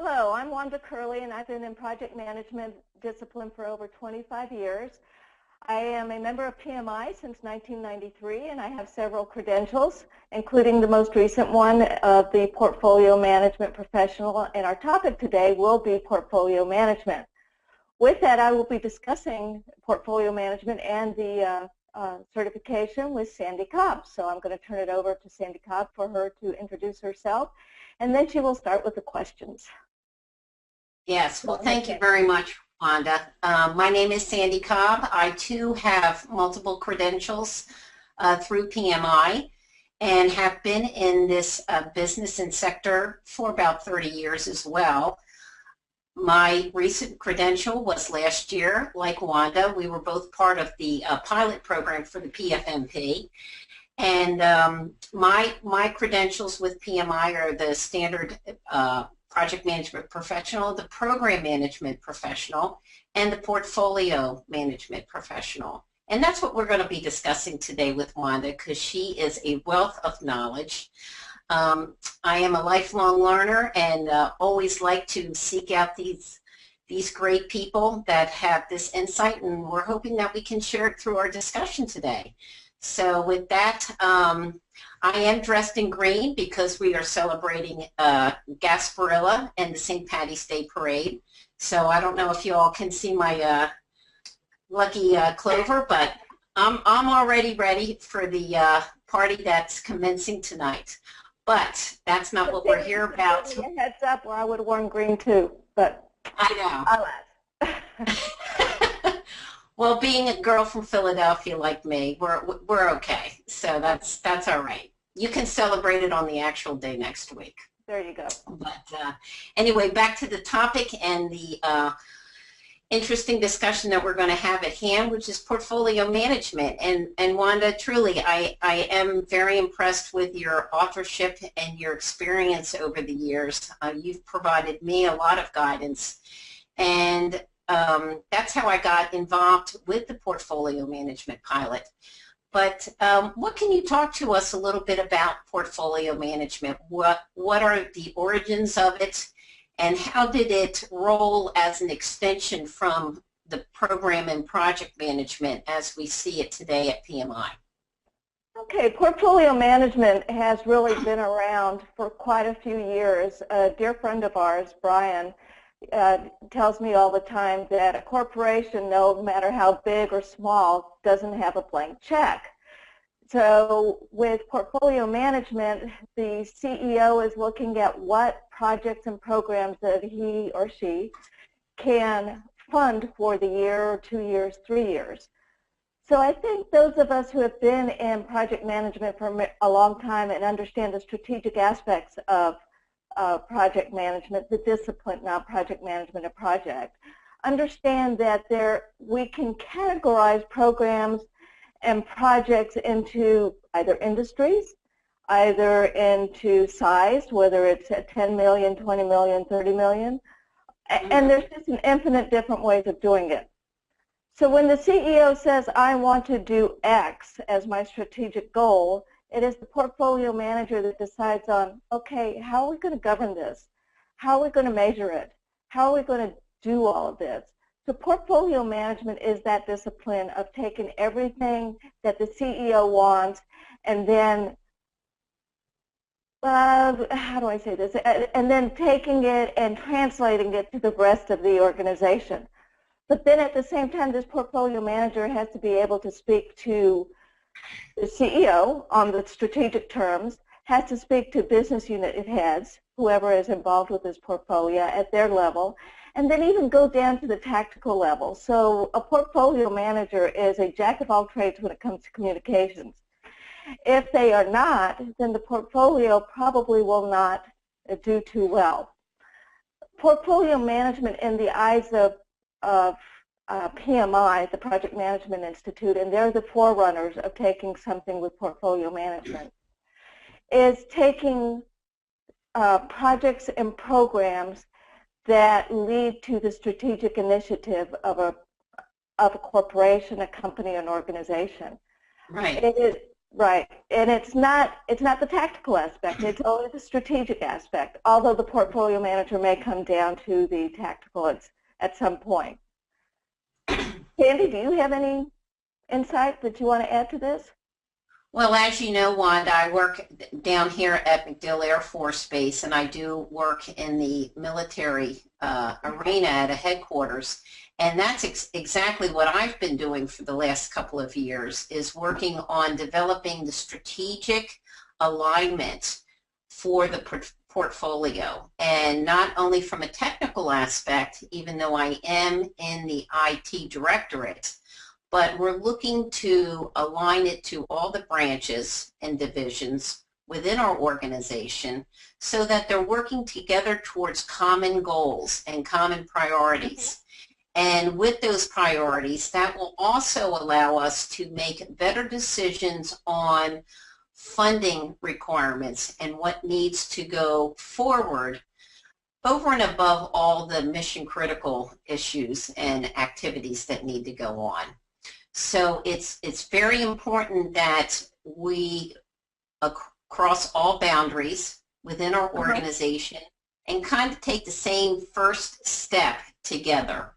Hello, I'm Wanda Curlee, and I've been in project management discipline for over 25 years. I am a member of PMI since 1993, and I have several credentials, including the most recent one of the Portfolio Management Professional, and our topic today will be portfolio management. With that, I will be discussing portfolio management and the certification with Sandy Cobb. So I'm going to turn it over to Sandy Cobb for her to introduce herself, and then she will start with the questions. Yes, well, thank you very much, Wanda. My name is Sandy Cobb. I, too, have multiple credentials through PMI and have been in this business and sector for about 30 years as well. My recent credential was last year. Like Wanda, we were both part of the pilot program for the PFMP. And my credentials with PMI are the standard project management professional, the program management professional, and the portfolio management professional. And that's what we're going to be discussing today with Wanda, because she is a wealth of knowledge. I am a lifelong learner and always like to seek out these great people that have this insight, and we're hoping that we can share it through our discussion today. So with that, I am dressed in green because we are celebrating Gasparilla and the St. Patty's Day Parade. So I don't know if you all can see my lucky clover, but I'm already ready for the party that's commencing tonight. But that's not what we're here about. Heads up, or I would have worn green too, but I know. Well, being a girl from Philadelphia like me, we're okay. So that's all right. You can celebrate it on the actual day next week. There you go. But anyway, back to the topic and the interesting discussion that we're going to have at hand, which is portfolio management. And Wanda, truly, I am very impressed with your authorship and your experience over the years. You've provided me a lot of guidance, and that's how I got involved with the portfolio management pilot. But what can you talk to us a little bit about portfolio management? What are the origins of it, and how did it roll as an extension from the program and project management as we see it today at PMI? Okay, portfolio management has really been around for quite a few years. A dear friend of ours, Brian, tells me all the time that a corporation, no matter how big or small, doesn't have a blank check. So with portfolio management, the CEO is looking at what projects and programs that he or she can fund for the year or 2 years, 3 years. So I think those of us who have been in project management for a long time and understand the strategic aspects of project management, the discipline, not project management, a project, understand that we can categorize programs and projects into either industries, either into size, whether it's at 10 million, 20 million, 30 million, and there's just an infinite different ways of doing it. So when the CEO says, I want to do X as my strategic goal, it is the portfolio manager that decides on, okay, how are we going to govern this? How are we going to measure it? How are we going to do all of this? So portfolio management is that discipline of taking everything that the CEO wants and then, how do I say this, and then taking it and translating it to the rest of the organization. But then at the same time, this portfolio manager has to be able to speak to the CEO on the strategic terms, has to speak to business unit heads, whoever is involved with this portfolio at their level, and then even go down to the tactical level. So a portfolio manager is a jack of all trades when it comes to communications. If they are not, then the portfolio probably will not do too well. Portfolio management in the eyes of PMI, the Project Management Institute, and they're the forerunners of taking something with portfolio management, is taking projects and programs that lead to the strategic initiative of a corporation, a company, an organization. Right. Right, and it's not the tactical aspect, it's only the strategic aspect, although the portfolio manager may come down to the tactical at some point. Sandy, do you have any insight that you want to add to this? Well, as you know, Wanda, I work down here at MacDill Air Force Base, and I do work in the military arena at a headquarters. And that's exactly what I've been doing for the last couple of years, is working on developing the strategic alignment for the portfolio. And not only from a technical aspect, even though I am in the IT directorate, but we're looking to align it to all the branches and divisions within our organization so that they're working together towards common goals and common priorities. And with those priorities, that will also allow us to make better decisions on funding requirements and what needs to go forward over and above all the mission critical issues and activities that need to go on. So it's very important that we, across all boundaries within our organization, and kind of take the same first step together.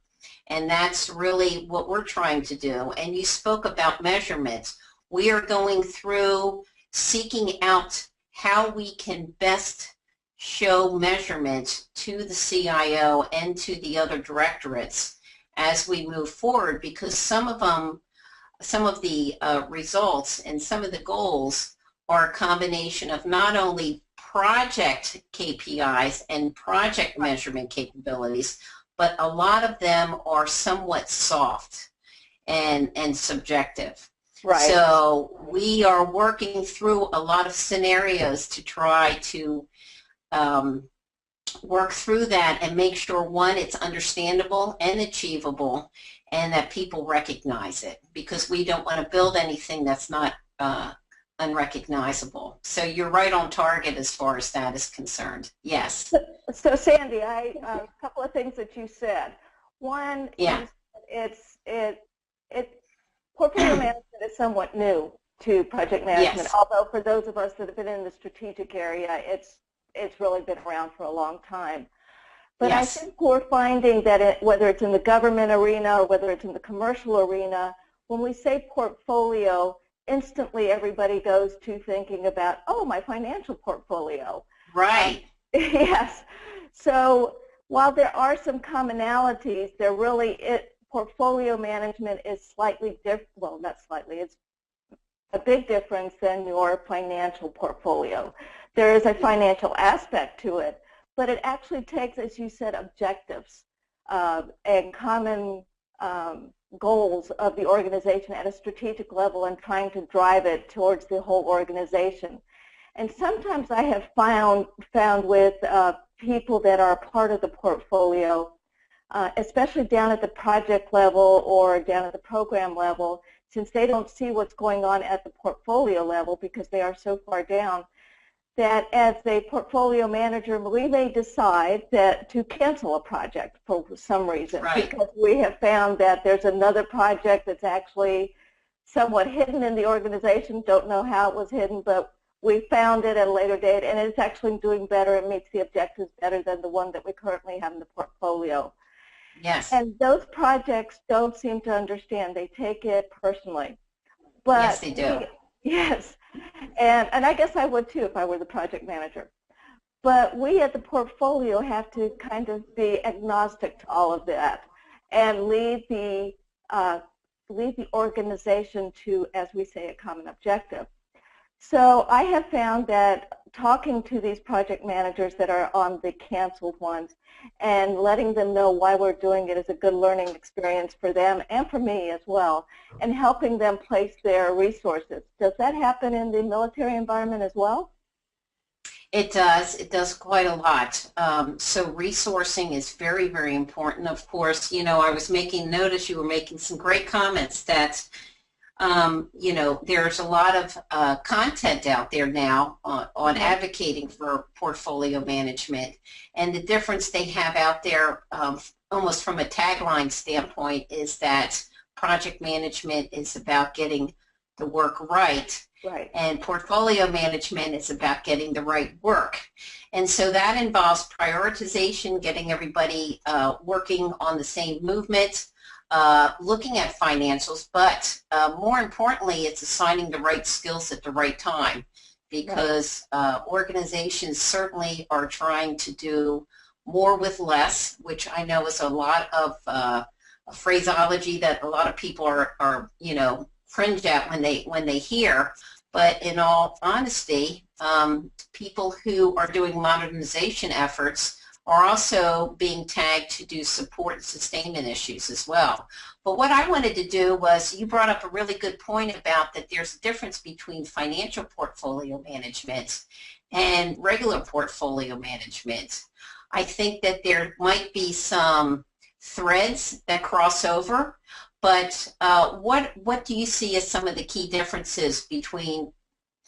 And that's really what we're trying to do. And you spoke about measurements. We are going through seeking out how we can best show measurements to the CIO and to the other directorates as we move forward, because some of the results and some of the goals are a combination of not only project KPIs and project measurement capabilities, but a lot of them are somewhat soft and subjective. Right. So we are working through a lot of scenarios to try to work through that and make sure, one, it's understandable and achievable, and that people recognize it, because we don't want to build anything that's not unrecognizable. So you're right on target as far as that is concerned. Yes. So Sandy, a couple of things that you said. One, yeah, portfolio management is somewhat new to project management. Yes. Although for those of us that have been in the strategic area, it's really been around for a long time. But Yes. I think we're finding that whether it's in the government arena or whether it's in the commercial arena, when we say portfolio, instantly everybody goes to thinking about, oh, my financial portfolio. Right. Yes. So while there are some commonalities, portfolio management is slightly different. Well, not slightly. It's a big difference than your financial portfolio. There is a financial aspect to it, but it actually takes, as you said, objectives and common goals of the organization at a strategic level and trying to drive it towards the whole organization. And sometimes I have found with people that are part of the portfolio, especially down at the project level or down at the program level, since they don't see what's going on at the portfolio level because they are so far down, that as a portfolio manager, we may decide that to cancel a project for some reason, Right. because we have found that there's another project that's actually somewhat hidden in the organization, don't know how it was hidden, but we found it at a later date, and it's actually doing better and meets the objectives better than the one that we currently have in the portfolio. Yes. And those projects don't seem to understand. They take it personally. But Yes, they do. Yes. And I guess I would too if I were the project manager. But we at the portfolio have to kind of be agnostic to all of that and lead the organization to, as we say, a common objective. So I have found that talking to these project managers that are on the canceled ones and letting them know why we're doing it is a good learning experience for them and for me as well, and helping them place their resources. Does that happen in the military environment as well? It does. It does quite a lot. So resourcing is very, very important. Of course, you know, I was notice you were making some great comments that you know, there's a lot of content out there now on advocating for portfolio management, and the difference they have out there, almost from a tagline standpoint, is that project management is about getting the work right, Right. And portfolio management is about getting the right work. And so that involves prioritization, getting everybody working on the same movement, looking at financials, but more importantly, it's assigning the right skills at the right time, because organizations certainly are trying to do more with less, which I know is a lot of a phraseology that a lot of people are cringe at when they hear. But in all honesty, people who are doing modernization efforts are also being tagged to do support and sustainment issues as well. But what I wanted to do was, you brought up a really good point about that there's a difference between financial portfolio management and regular portfolio management. I think that there might be some threads that cross over, but what do you see as some of the key differences between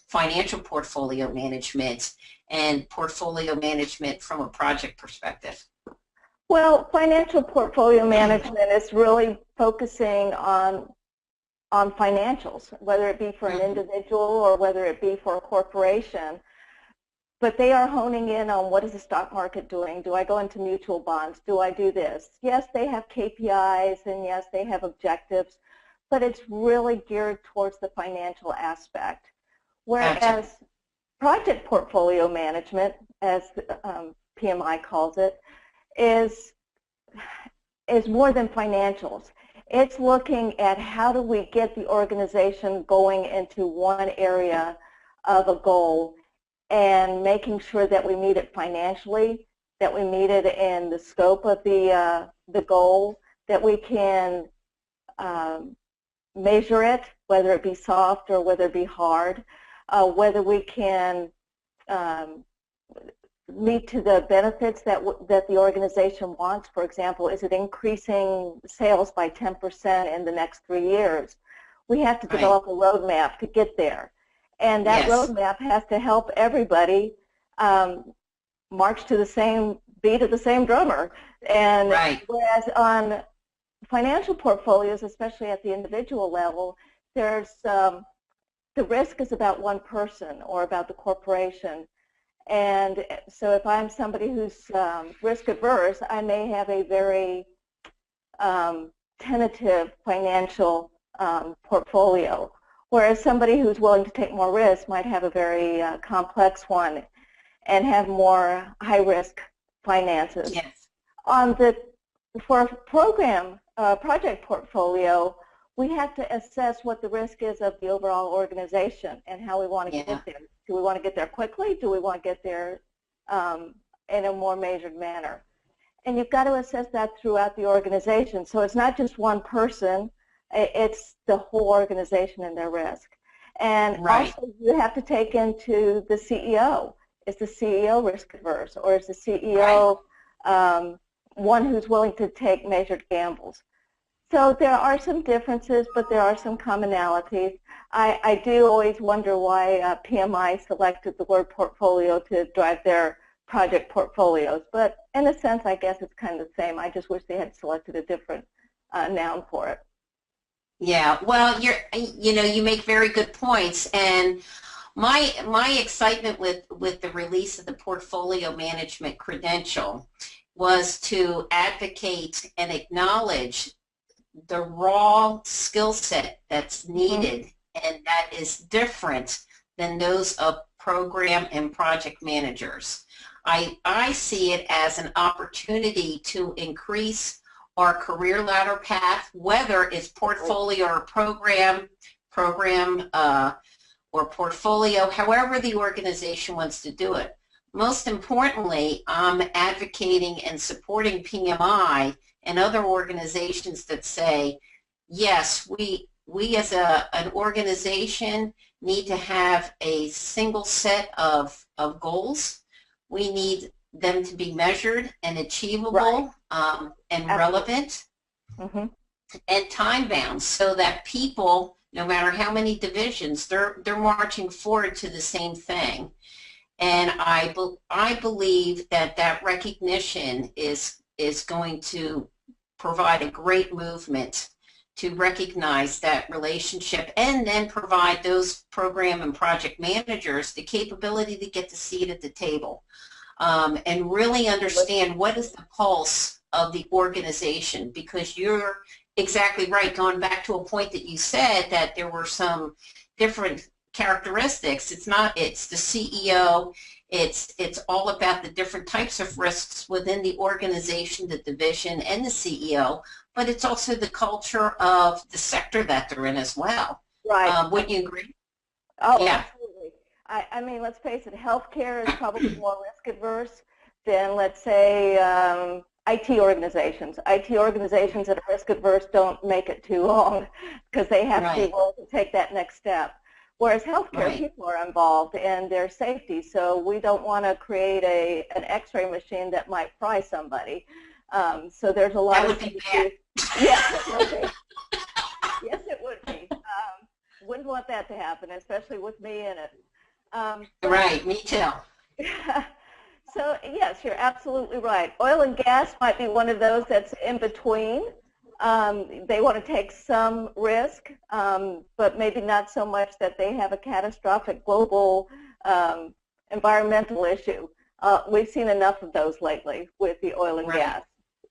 financial portfolio management and portfolio management from a project perspective? Well, financial portfolio management is really focusing on financials, whether it be for an individual or whether it be for a corporation. But they are honing in on, what is the stock market doing? Do I go into mutual bonds? Do I do this? Yes, they have KPIs, and yes, they have objectives, but it's really geared towards the financial aspect. Whereas project portfolio management, as PMI calls it, is more than financials. It's looking at, how do we get the organization going into one area of a goal, and making sure that we meet it financially, that we meet it in the scope of the goal, that we can measure it, whether it be soft or whether it be hard, whether we can lead to the benefits that the organization wants. For example, is it increasing sales by 10% in the next 3 years? We have to develop a roadmap to get there. And that roadmap has to help everybody march to the same beat of the same drummer. And whereas on financial portfolios, especially at the individual level, there's the risk is about one person or about the corporation. And so if I'm somebody who's risk averse, I may have a very tentative financial portfolio. Whereas somebody who's willing to take more risk might have a very complex one and have more high-risk finances. Yes. For a project portfolio, we have to assess what the risk is of the overall organization and how we want to get there. Do we want to get there quickly? Do we want to get there in a more measured manner? And you've got to assess that throughout the organization. So it's not just one person. It's the whole organization and their risk. And also you have to take into the CEO. Is the CEO risk averse, or is the CEO one who's willing to take measured gambles? So there are some differences, but there are some commonalities. I do always wonder why PMI selected the word portfolio to drive their project portfolios. But in a sense, I guess it's kind of the same. I just wish they had selected a different noun for it. Yeah, well, you make very good points, and my excitement with the release of the portfolio management credential was to advocate and acknowledge the raw skill set that's needed and that is different than those of program and project managers. I see it as an opportunity to increase our career ladder path, whether it's portfolio or program or portfolio, however the organization wants to do it. Most importantly, I'm advocating and supporting PMI and other organizations that say, yes, we as an organization need to have a single set of goals. We need them to be measured and achievable and relevant and time-bound, so that people, no matter how many divisions, they're marching forward to the same thing. And I believe that recognition is going to provide a great movement to recognize that relationship and then provide those program and project managers the capability to get the seat at the table, and really understand what is the pulse of the organization, because you're exactly right, going back to a point that you said that there were some different characteristics. It's the CEO, it's all about the different types of risks within the organization, the division, and the CEO, but it's also the culture of the sector that they're in as well. Right. Wouldn't you agree? Oh, Yeah. absolutely. I mean, let's face it, healthcare is probably more risk adverse than, let's say, IT organizations. IT organizations that are risk adverse don't make it too long because they have to be willing to take that next step. Whereas healthcare, people are involved in their safety, so we don't want to create an X-ray machine that might fry somebody. So there's a lot that of would be bad. Yes, it would be. Yes, it would be. Wouldn't want that to happen, especially with me in it. Right, me too. So yes, you're absolutely right. Oil and gas might be one of those that's in between. They want to take some risk, but maybe not so much that they have a catastrophic global environmental issue. We've seen enough of those lately with the oil and gas.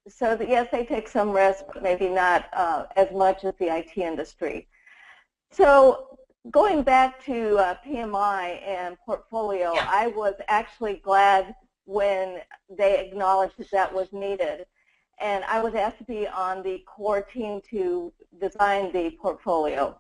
So yes, they take some risk, but maybe not as much as the IT industry. So going back to PMI and portfolio, I was actually glad when they acknowledged that that was needed. And I was asked to be on the core team to design the portfolio.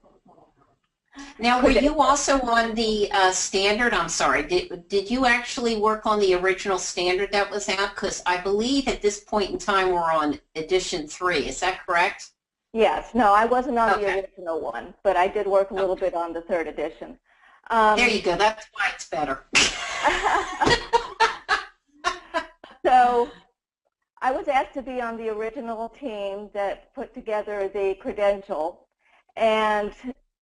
Now, were you also on the standard? I'm sorry, did you actually work on the original standard that was out? Because I believe at this point in time we're on edition 3. Is that correct? Yes. No, I wasn't on the original one, but I did work a little bit on the 3rd edition. There you go. That's why it's better. So I was asked to be on the original team that put together the credential, and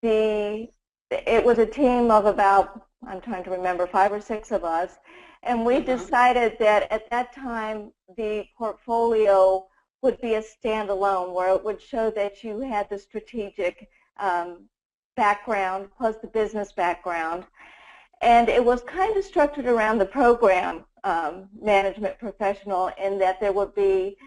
it was a team of about, I'm trying to remember, 5 or 6 of us, and we decided that at that time the portfolio would be a standalone, where it would show that you had the strategic background plus the business background, and it was kind of structured around the program management professional, in that there would be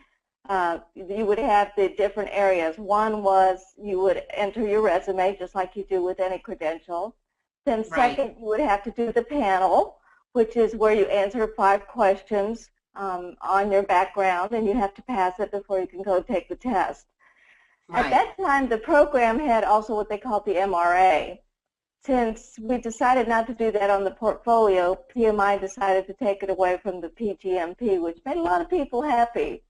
you would have the different areas. One was you would enter your resume just like you do with any credential. Then second, you would have to do the panel, which is where you answer 5 questions on your background, and you have to pass it before you can go take the test. At that time, the program had also what they called the MRA. Since we decided not to do that on the portfolio, PMI decided to take it away from the PGMP, which made a lot of people happy.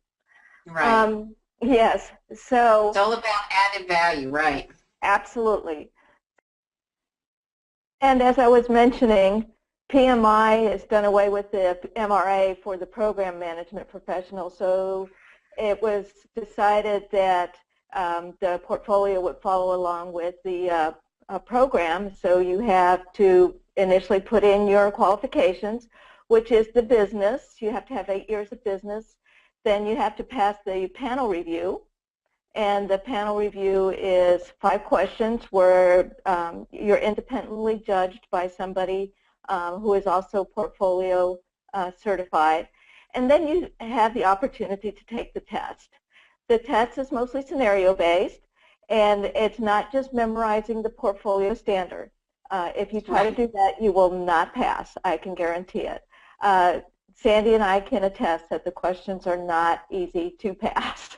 Yes, so it's all about added value, right? Absolutely. And as I was mentioning, PMI has done away with the MRA for the program management professional, so it was decided that the portfolio would follow along with the program. So you have to initially put in your qualifications, which is the business. You have to have 8 years of business. Then you have to pass the panel review, and the panel review is 5 questions where you're independently judged by somebody who is also portfolio certified. And then you have the opportunity to take the test. The test is mostly scenario-based, and it's not just memorizing the portfolio standard. If you try to do that, you will not pass. I can guarantee it. Sandy and I can attest that the questions are not easy to pass.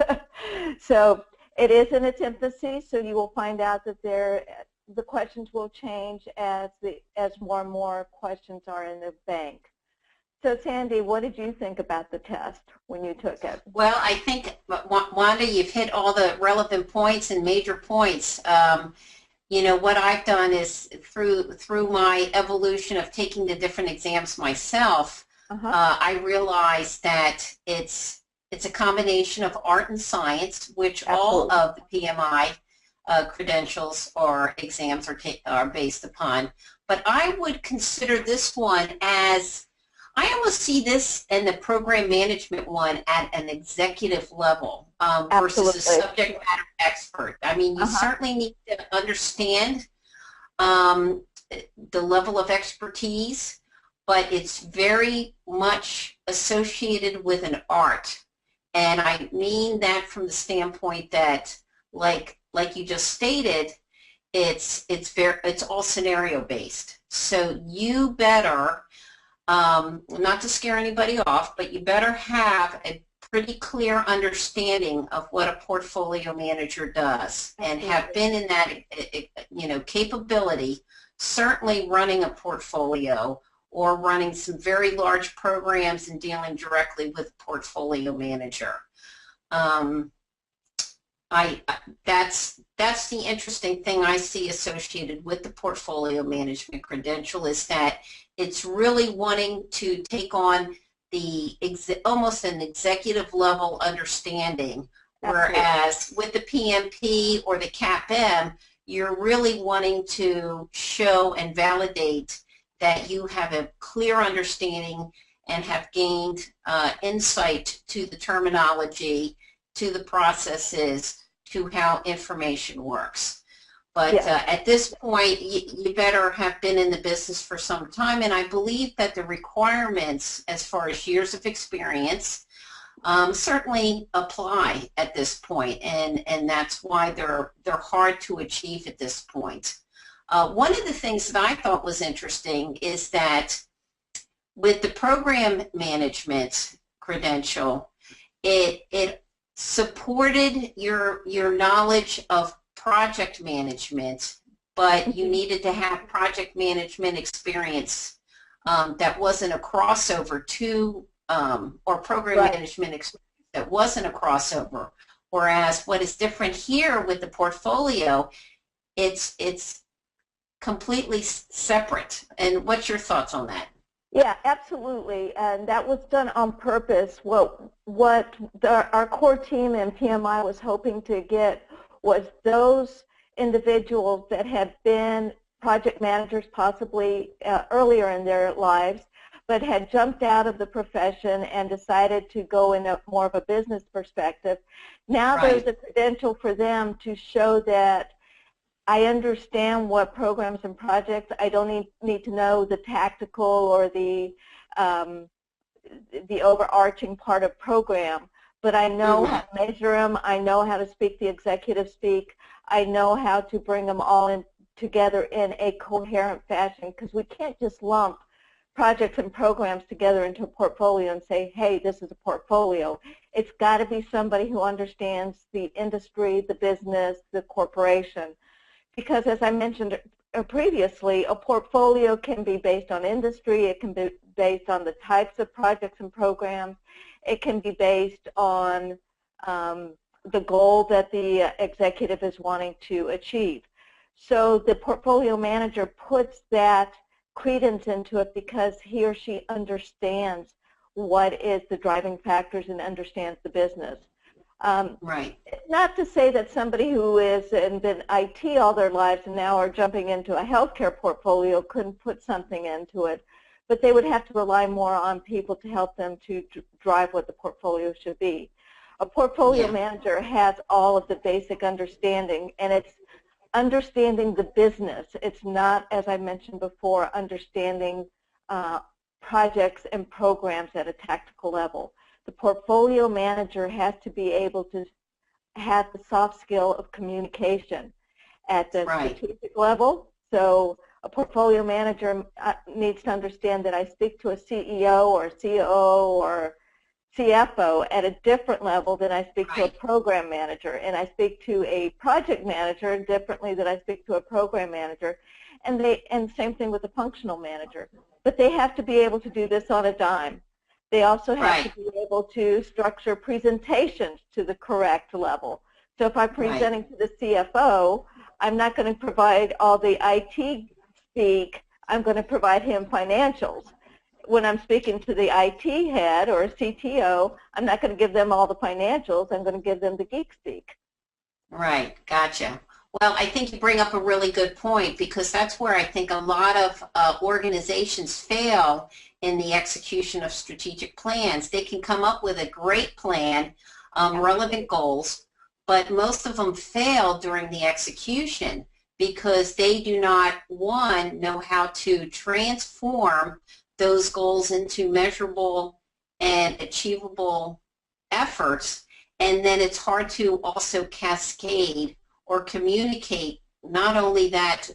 So it is in its infancy, so you will find out that the questions will change as more and more questions are in the bank. So Sandy, what did you think about the test when you took it? Well, I think, Wanda, you've hit all the relevant points and major points. You know, what I've done is through my evolution of taking the different exams myself, I realized that it's a combination of art and science, which all of the PMI credentials or exams are based upon. But I would consider this one as I almost see this and the program management one at an executive level versus a Absolutely. subject matter expert. I mean, you Uh-huh. certainly need to understand um, the level of expertise, but it's very much associated with an art. And I mean that from the standpoint that, like you just stated, it's all scenario based. So you better, not to scare anybody off, but you better have a pretty clear understanding of what a portfolio manager does and have Absolutely. been in that, capability, certainly running a portfolio or running some very large programs and dealing directly with a portfolio manager. Um, I that's the interesting thing I see associated with the portfolio management credential is that it's really wanting to take on the almost an executive level understanding, Absolutely. whereas with the PMP or the CAPM, you're really wanting to show and validate that you have a clear understanding and have gained insight to the terminology, to the processes, to how information works. But Yes. at this point, you better have been in the business for some time, and I believe that the requirements as far as years of experience certainly apply at this point, and that's why they're hard to achieve at this point. One of the things that I thought was interesting is that with the program management credential, it supported your knowledge of project management, but you Mhm. needed to have project management experience that wasn't a crossover to, or program Right. management experience that wasn't a crossover. Whereas what is different here with the portfolio, it's completely separate. And what's your thoughts on that? Yeah, absolutely, and that was done on purpose. Our core team in PMI was hoping to get was those individuals that had been project managers possibly earlier in their lives, but had jumped out of the profession and decided to go in a more of a business perspective. Now there's Right, a credential for them to show that I understand what programs and projects. I don't need to know the tactical or um, the overarching part of program, but I know mm-hmm. how to measure them. I know how to speak the executive speak. I know how to bring them all in together in a coherent fashion, because we can't just lump projects and programs together into a portfolio and say, hey, this is a portfolio. It's got to be somebody who understands the industry, the business, the corporation, because as I mentioned previously, a portfolio can be based on industry, it can be based on the types of projects and programs, it can be based on the goal that the executive is wanting to achieve. So the portfolio manager puts that credence into it because he or she understands what is the driving factors and understands the business. Um, Right, Not to say that somebody who is and been IT all their lives and now are jumping into a healthcare portfolio couldn't put something into it, but they would have to rely more on people to help them to drive what the portfolio should be. A portfolio yeah, manager has all of the basic understanding, and it's understanding the business. It's not, as I mentioned before, understanding uh, projects and programs at a tactical level. The portfolio manager has to be able to have the soft skill of communication at the right, strategic level. So a portfolio manager needs to understand that I speak to a CEO or COO or CFO at a different level than I speak to a right, program manager, and I speak to a project manager differently than I speak to a program manager, and same thing with a functional manager. But they have to be able to do this on a dime. They also have to right, be able to structure presentations to the correct level. So if I'm right. presenting to the CFO, I'm not going to provide all the IT speak. I'm going to provide him financials. When I'm speaking to the IT head or a CTO, I'm not going to give them all the financials. I'm going to give them the geek speak. Right, gotcha. Well, I think you bring up a really good point because that's where I think a lot of organizations fail in the execution of strategic plans. They can come up with a great plan, relevant goals, but most of them fail during the execution because they do not, one, know how to transform those goals into measurable and achievable efforts, and then it's hard to also cascade or communicate not only that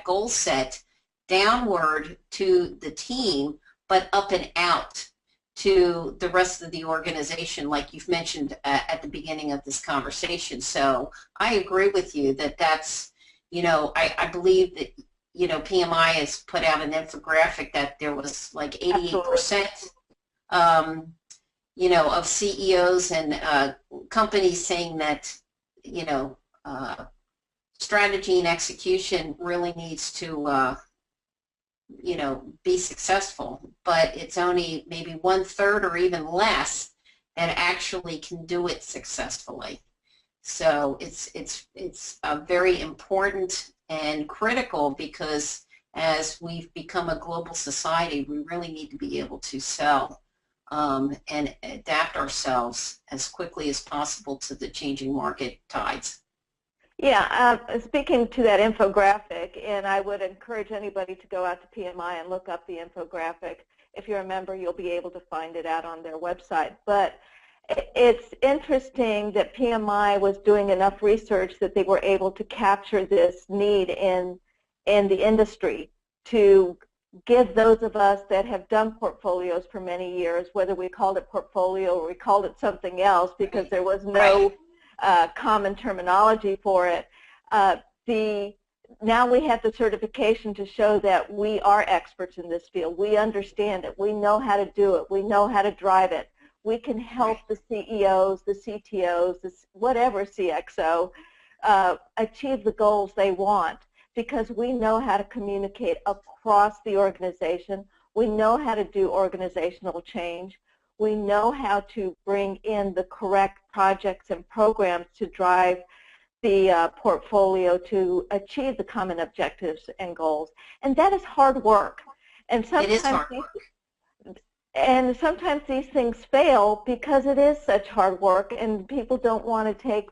goal set downward to the team, but up and out to the rest of the organization, like you've mentioned at the beginning of this conversation. So I agree with you that that's, I believe that, PMI has put out an infographic that there was like 88%, of CEOs and companies saying that, strategy and execution really needs to, be successful, but it's only maybe 1/3 or even less that actually can do it successfully. So it's very important and critical because as we've become a global society, we really need to be able to sell and adapt ourselves as quickly as possible to the changing market tides. Yeah, speaking to that infographic, and I would encourage anybody to go out to PMI and look up the infographic. If you're a member, you'll be able to find it out on their website. But it's interesting that PMI was doing enough research that they were able to capture this need in the industry to give those of us that have done portfolios for many years, whether we called it portfolio or we called it something else because there was no common terminology for it. Now we have the certification to show that we are experts in this field. We understand it. We know how to do it. We know how to drive it. We can help the CEOs, the CTOs, whatever CXO, achieve the goals they want because we know how to communicate across the organization. We know how to do organizational change. We know how to bring in the correct projects and programs to drive the portfolio to achieve the common objectives and goals. And that is hard work. And sometimes it is hard work. And sometimes these things fail because it is such hard work and people don't want to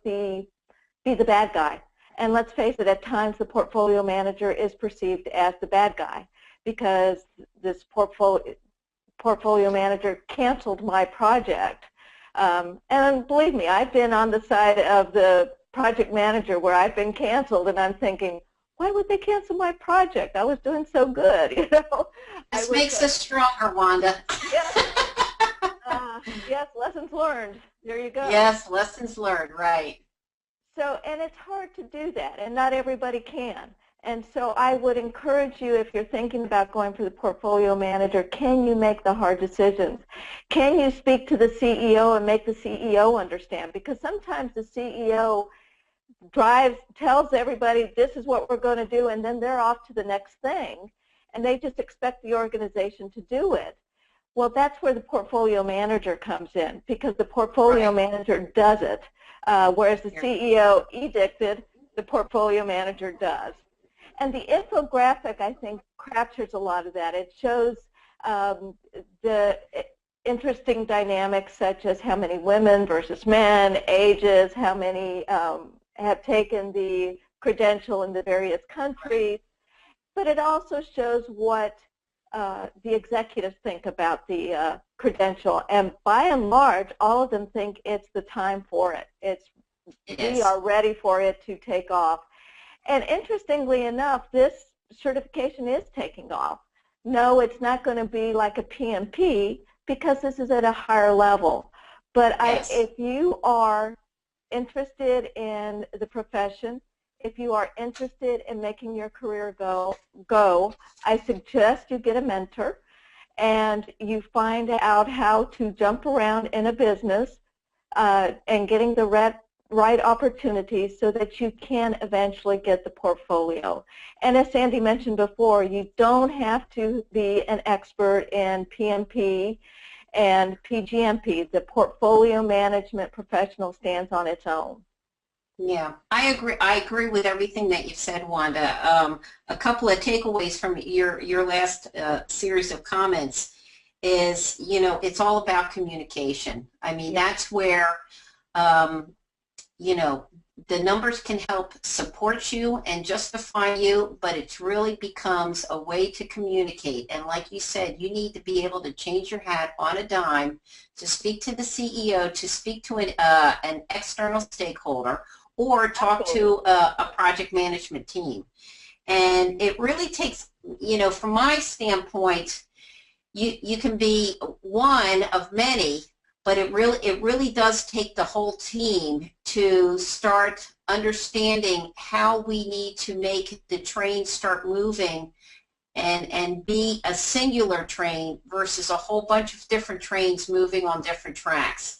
be the bad guy. And let's face it, at times the portfolio manager is perceived as the bad guy because this portfolio manager canceled my project. And believe me, I've been on the side of the project manager where I've been canceled and I'm thinking, why would they cancel my project? I was doing so good, This makes us stronger, Wanda. Yes, lessons learned. There you go. Yes, lessons learned, right. So, and it's hard to do that, and not everybody can. And so I would encourage you, if you're thinking about going for the portfolio manager, can you make the hard decisions? Can you speak to the CEO and make the CEO understand? Because sometimes the CEO tells everybody this is what we're going to do, and then they're off to the next thing, and they just expect the organization to do it. Well, that's where the portfolio manager comes in, because the portfolio manager does it, whereas the CEO edicted, the portfolio manager does. And the infographic, I think, captures a lot of that. It shows the interesting dynamics such as how many women versus men, ages, how many have taken the credential in the various countries. But it also shows what the executives think about the credential. And by and large, all of them think it's the time for it. We are ready for it to take off. And interestingly enough, this certification is taking off. No, it's not going to be like a PMP because this is at a higher level. But if you are interested in the profession, if you are interested in making your career go, I suggest you get a mentor and you find out how to jump around in a business and getting the right opportunities so that you can eventually get the portfolio. And as Sandy mentioned before, you don't have to be an expert in PMP and PGMP. The portfolio management professional stands on its own. Yeah, I agree. I agree with everything that you said, Wanda. A couple of takeaways from your last series of comments is, it's all about communication. I mean, Yeah, that's where, um, you know, the numbers can help support you and justify you, but it really becomes a way to communicate. And like you said, you need to be able to change your hat on a dime to speak to the CEO, to speak to an external stakeholder, or talk absolutely. to a project management team. And it really takes, from my standpoint, you can be one of many, but it really does take the whole team to start understanding how we need to make the train start moving and be a singular train versus a whole bunch of different trains moving on different tracks.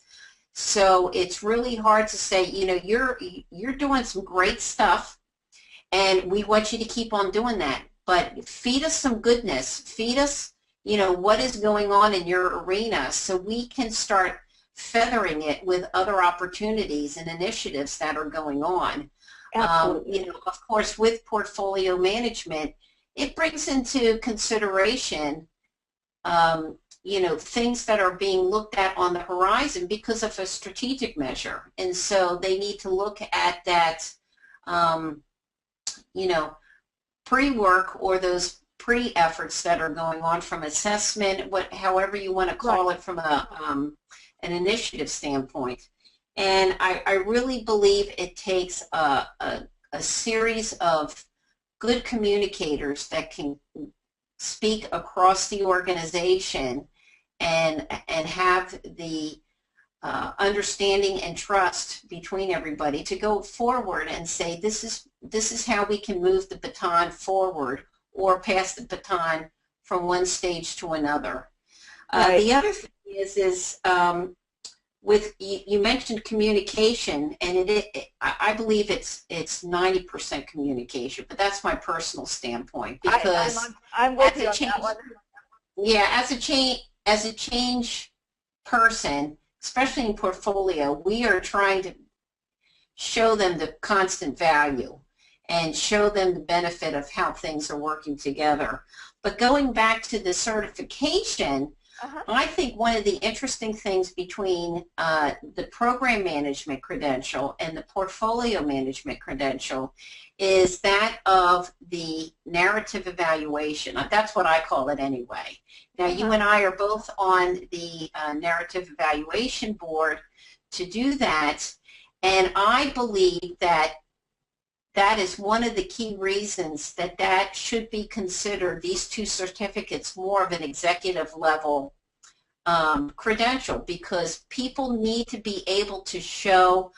So it's really hard to say, you're doing some great stuff and we want you to keep on doing that. But feed us some goodness. Feed us, what is going on in your arena so we can start feathering it with other opportunities and initiatives that are going on. Absolutely. Of course, with portfolio management, it brings into consideration, things that are being looked at on the horizon because of a strategic measure. And so they need to look at that, um, you know, pre-work or those pre-efforts that are going on from assessment, however you want to Right. call it from an initiative standpoint. And I really believe it takes a series of good communicators that can speak across the organization and have the understanding and trust between everybody to go forward and say this is how we can move the baton forward or pass the baton from one stage to another. Right. The other thing is with you mentioned communication, and I believe it's 90% communication, but that's my personal standpoint because I'm with as you a on that change one. yeah, as a change person, especially in portfolio, we are trying to show them the constant value and show them the benefit of how things are working together. But going back to the certification, Uh-huh. I think one of the interesting things between the program management credential and the portfolio management credential is that of the narrative evaluation. That's what I call it anyway. Now, you Uh-huh. and I are both on the narrative evaluation board to do that, and I believe that that is one of the key reasons that should be considered, these two certificates, more of an executive level credential, because people need to be able to show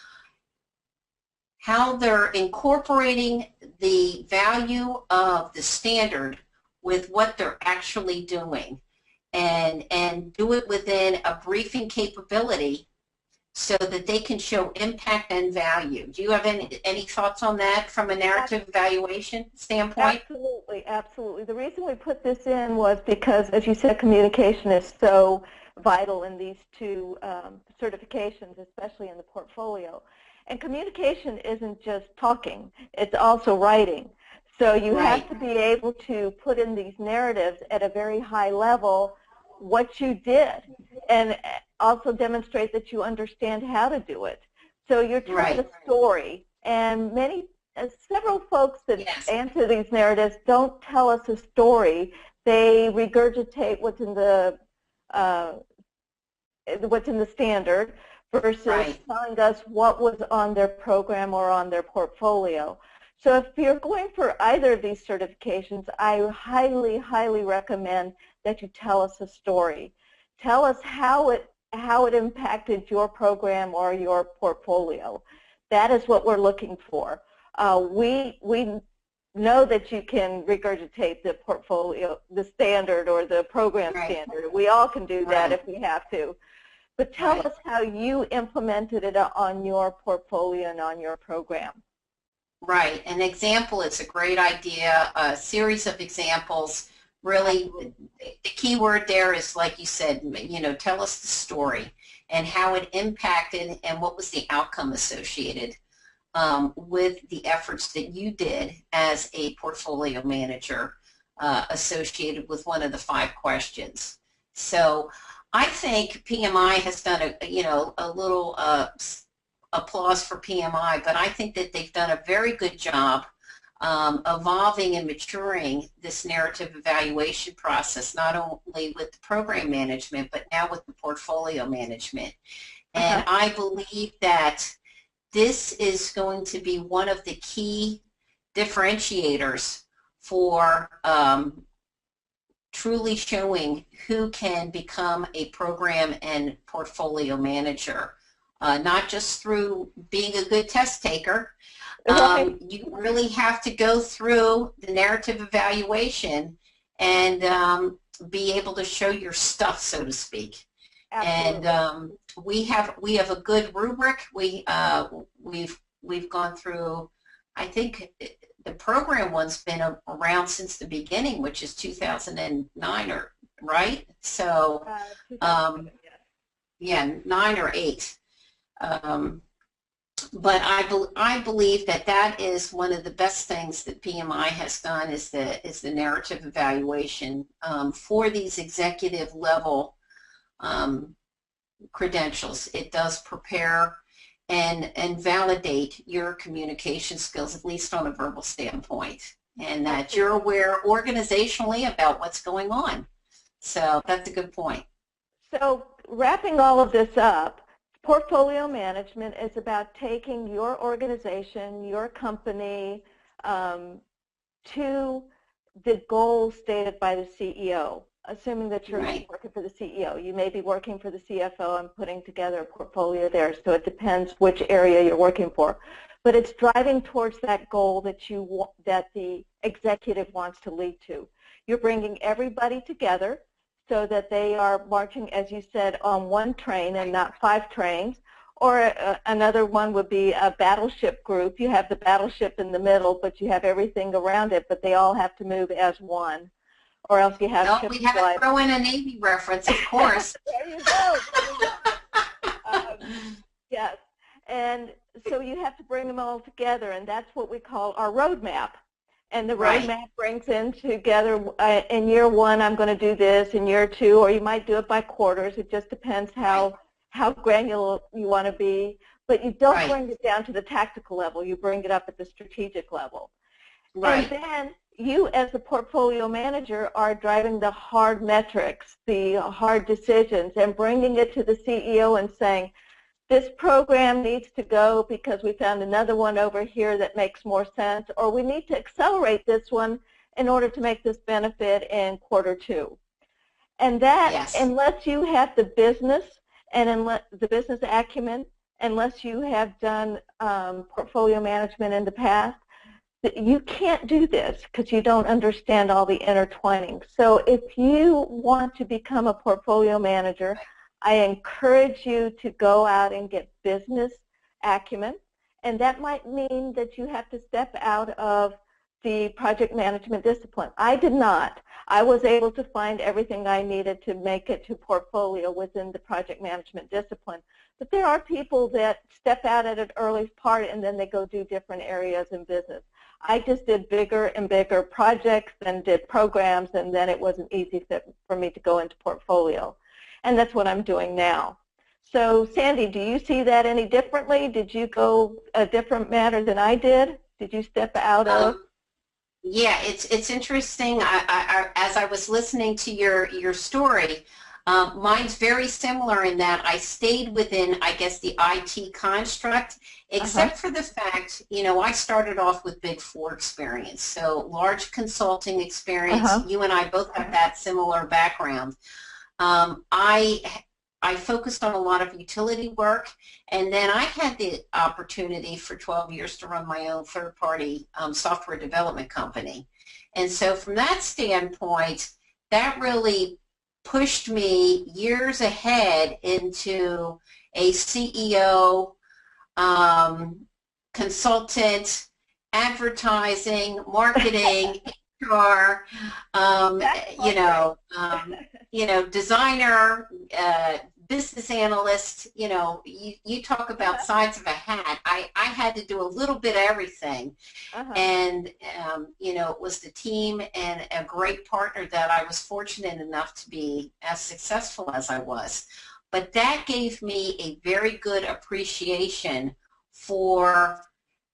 how they're incorporating the value of the standard with what they're actually doing and do it within a briefing capability so that they can show impact and value. Do you have any thoughts on that from a narrative evaluation standpoint? Absolutely, absolutely. The reason we put this in was because, as you said, communication is so vital in these two certifications, especially in the portfolio. And communication isn't just talking, it's also writing. So you have Right, to be able to put in these narratives at a very high level what you did and also demonstrate that you understand how to do it. So you're telling right, a story, and several folks that yes, answer these narratives don't tell us a story. They regurgitate uh, what's in the standard versus right, telling us what was on their program or on their portfolio. So if you're going for either of these certifications, I highly, highly recommend that you tell us a story. Tell us how it impacted your program or your portfolio. That is what we're looking for. We know that you can regurgitate the portfolio, the standard or the program right, standard. We all can do that right, if we have to. But tell right. us how you implemented it on your portfolio and on your program. Right. An example is a great idea. A series of examples. Really, Absolutely. the key word there is, like you said, tell us the story and how it impacted and what was the outcome associated with the efforts that you did as a portfolio manager associated with one of the 5 questions. So I think PMI has done a little applause for PMI, but I think that they've done a very good job evolving and maturing this narrative evaluation process, not only with the program management, but now with the portfolio management. And I believe that this is going to be one of the key differentiators for truly showing who can become a program and portfolio manager, not just through being a good test taker. You really have to go through the narrative evaluation and be able to show your stuff, so to speak. Absolutely. And we have a good rubric. We've gone through, I think the program one's been around since the beginning, which is 2009, right? So yeah, 9 or 8. But I believe that is one of the best things that PMI has done is the narrative evaluation for these executive level credentials. It does prepare and validate your communication skills, at least on a verbal standpoint, and that you're aware organizationally about what's going on. So that's a good point. So wrapping all of this up, portfolio management is about taking your organization, your company, to the goals stated by the CEO, assuming that you're working for the CEO. You may be working for the CFO and putting together a portfolio there, so it depends which area you're working for. But it's driving towards that goal that the executive wants to lead to. You're bringing everybody together so that they are marching, as you said, on one train and not 5 trains. Or another one would be a battleship group. You have the battleship in the middle, but you have everything around it, but they all have to move as one. Or else you have we have to throw in a Navy reference, of course. There you go. Yes. And so you have to bring them all together, and that's what we call our roadmap. And the roadmap brings in together, in year 1, I'm going to do this, in year 2, or you might do it by quarters. It just depends how granular you want to be. But you don't bring it down to the tactical level. You bring it up at the strategic level. And then you, as the portfolio manager, are driving the hard metrics, the hard decisions, and bringing it to the CEO and saying, this program needs to go because we found another one over here that makes more sense, or we need to accelerate this one in order to make this benefit in quarter 2. And that, unless you have the business and unless the business acumen, unless you have done portfolio management in the past, you can't do this because you don't understand all the intertwining. So if you want to become a portfolio manager, I encourage you to go out and get business acumen, and that might mean that you have to step out of the project management discipline. I did not. I was able to find everything I needed to make it to portfolio within the project management discipline. But there are people that step out at an early part and then they go do different areas in business. I just did bigger and bigger projects and did programs, and then it was an easy fit for me to go into portfolio. And that's what I'm doing now. So, Sandy, do you see that any differently? Did you go a different manner than I did? Did you step out of? Yeah, it's interesting. As I was listening to your story, mine's very similar in that I stayed within, I guess, the IT construct, except for the fact, I started off with Big 4 experience, so large consulting experience. You and I both have that similar background. I focused on a lot of utility work, and then I had the opportunity for 12 years to run my own third-party software development company. And so from that standpoint, that really pushed me years ahead into a CEO, consultant, advertising, marketing, HR, designer, business analyst, you know, you talk about sides of a hat. I had to do a little bit of everything. And, you know, it was the team and a great partner that I was fortunate enough to be as successful as I was. But that gave me a very good appreciation for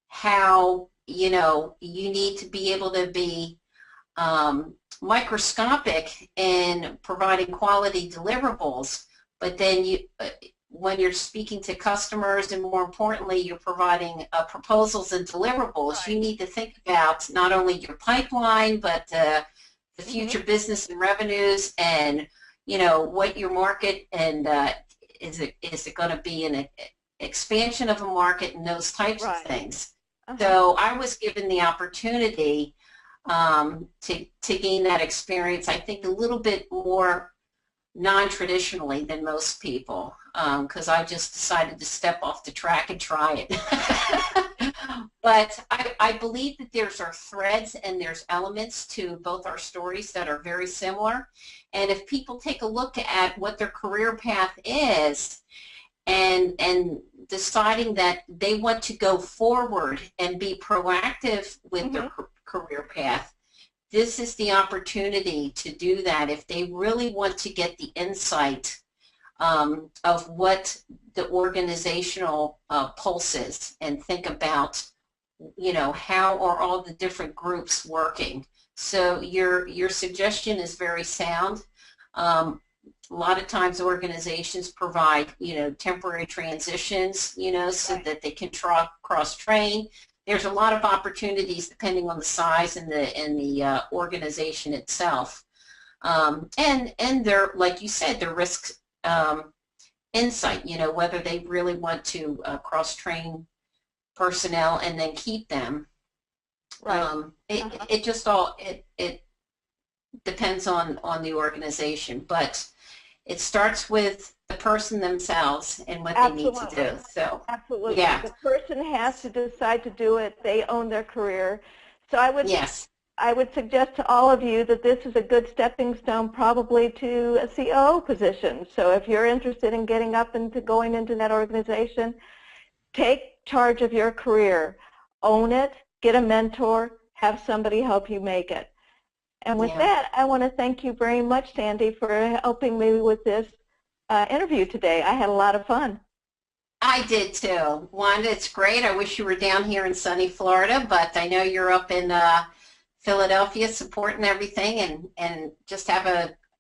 how, you know, you need to be able to be microscopic in providing quality deliverables, but then you, when you're speaking to customers and more importantly you're providing proposals and deliverables, you need to think about not only your pipeline but the future business and revenues, and you know what your market, and is it going to be an expansion of a market and those types of things. So I was given the opportunity to gain that experience, I think a little bit more non-traditionally than most people, because I just decided to step off the track and try it. But I believe that there's our threads and there's elements to both our stories that are very similar. And if people take a look at what their career path is and deciding that they want to go forward and be proactive with their career path, this is the opportunity to do that if they really want to get the insight of what the organizational pulse is, and think about, you know, how are all the different groups working. So your suggestion is very sound. A lot of times organizations provide, you know, temporary transitions, you know, so that they can cross-train. There's a lot of opportunities depending on the size and the organization itself. And there, like you said, the risk insight, you know, whether they really want to cross-train personnel and then keep them. It just all, it depends on the organization, but it starts with the person themselves and what they need to do. So absolutely, the person has to decide to do it. They own their career. So I would suggest to all of you that this is a good stepping stone probably to a COO position. So if you're interested in getting up into going into that organization, take charge of your career, own it, get a mentor, have somebody help you make it. And with that, I want to thank you very much, Sandy, for helping me with this interview today. I had a lot of fun. I did too. Wanda, it's great. I wish you were down here in sunny Florida, but I know you're up in Philadelphia supporting everything, and just have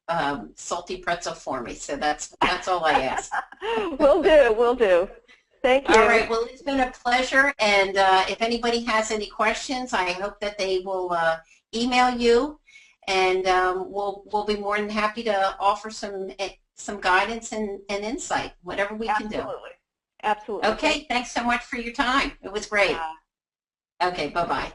a salty pretzel for me. So that's all I ask. Will do. Thank you. All right. Well, it's been a pleasure. And if anybody has any questions, I hope that they will email you, and we'll be more than happy to offer some guidance and insight, whatever we can do. Absolutely. Okay. Thanks so much for your time. It was great. Okay. Bye-bye.